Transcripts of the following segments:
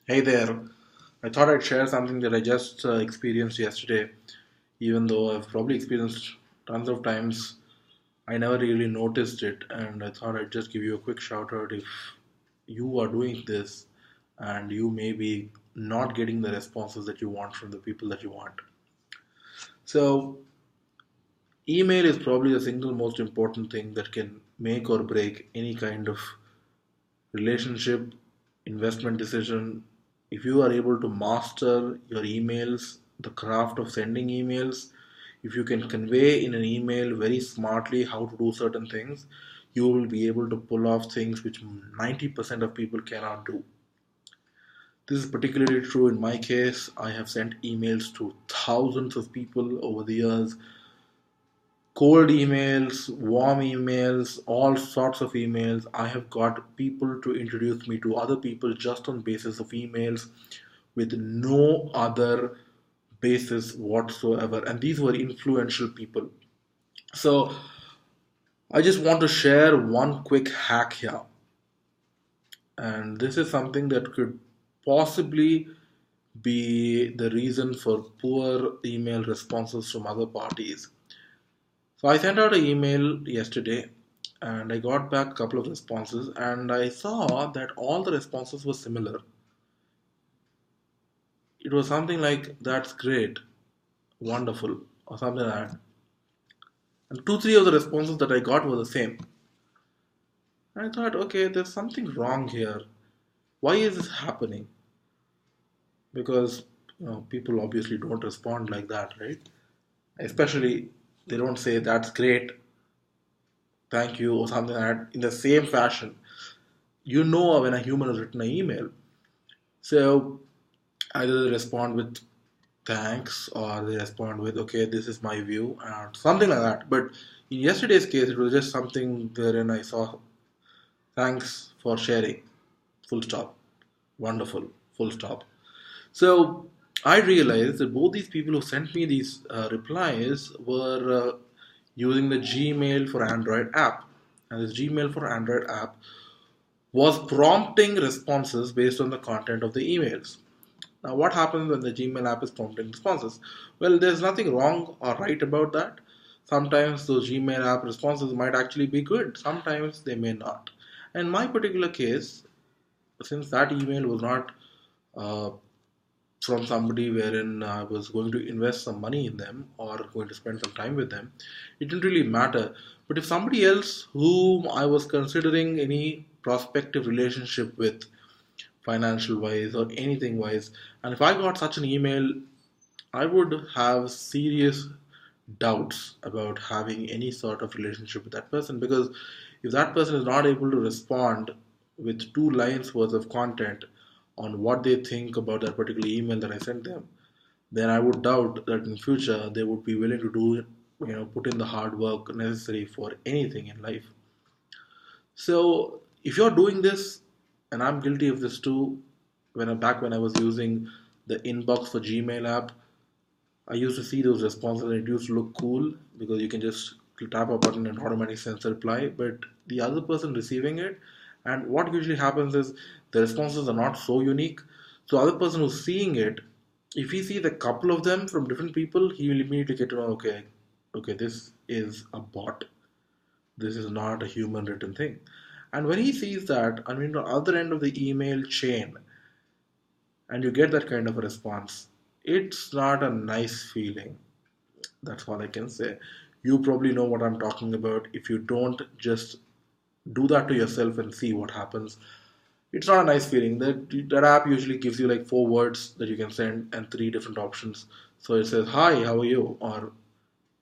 Hey there. I thought I'd share something that I just experienced yesterday. Even though I've probably experienced tons of times, I never really noticed it. And I thought I'd just give you a quick shout out if you are doing this and you may be not getting the responses that you want from the people that you want. So, email is probably the single most important thing that can make or break any kind of relationship, investment decision. If you are able to master your emails, the craft of sending emails, if you can convey in an email very smartly how to do certain things, you will be able to pull off things which 90% of people cannot do. This is particularly true in my case. I have sent emails to thousands of people over the years, cold emails, warm emails, all sorts of emails. I have got people to introduce me to other people just on basis of emails with no other basis whatsoever. And these were influential people. So I just want to share one quick hack here. And this is something that could possibly be the reason for poor email responses from other parties. So I sent out an email yesterday and I got back a couple of responses and I saw that all the responses were similar. It was something like that's great, wonderful, or something like that. And two, three of the responses that I got were the same. And I thought, okay, there's something wrong here. Why is this happening? Because people obviously don't respond like that, right? Especially they don't say that's great, thank you, or something like that in the same fashion. You know when a human has written an email. So either they respond with thanks or they respond with okay, this is my view and something like that. But in yesterday's case, it was just something wherein I saw thanks for sharing, full stop, wonderful, full stop. So I realized that both these people who sent me these replies were using the Gmail for Android app. And this Gmail for Android app was prompting responses based on the content of the emails. Now, what happens when the Gmail app is prompting responses? Well, there's nothing wrong or right about that. Sometimes those Gmail app responses might actually be good, sometimes they may not. In my particular case, since that email was not uh, from somebody wherein I was going to invest some money in them or going to spend some time with them, it didn't really matter. But if somebody else whom I was considering any prospective relationship with, financial wise or anything wise, and if I got such an email, I would have serious doubts about having any sort of relationship with that person, because if that person is not able to respond with two lines worth of content on what they think about that particular email that I sent them, then I would doubt that in future they would be willing to do, put in the hard work necessary for anything in life. So if you're doing this, and I'm guilty of this too, when I was using the inbox for Gmail app, I used to see those responses and it used to look cool because you can just tap a button and automatically sends a reply. But the other person receiving it, and what usually happens is the responses are not so unique. So other person who's seeing it, if he sees a couple of them from different people, he will immediately get to know, okay, this is a bot. This is not a human written thing. And when he sees that, I mean, the other end of the email chain, and you get that kind of a response, it's not a nice feeling. That's all I can say. You probably know what I'm talking about. If you don't, just do that to yourself and see what happens. It's not a nice feeling. That app usually gives you like four words that you can send and three different options. So it says, "Hi, how are you?" or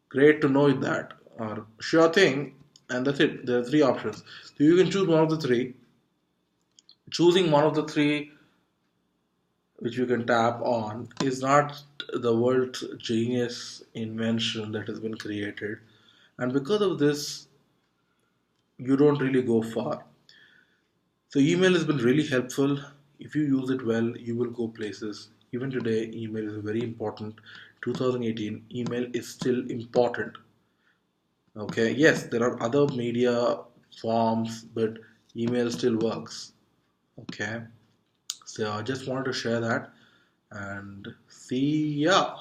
"Great to know that," or "Sure thing," and that's it. There are three options. So you can choose one of the three. Choosing one of the three which you can tap on is not the world's genius invention that has been created. And because of this, you don't really go far. So, email has been really helpful. If you use it well, you will go places. Even today, email is very important. 2018, email is still important. Okay, yes, there are other media forms, but email still works. Okay, So I just wanted to share that and see ya.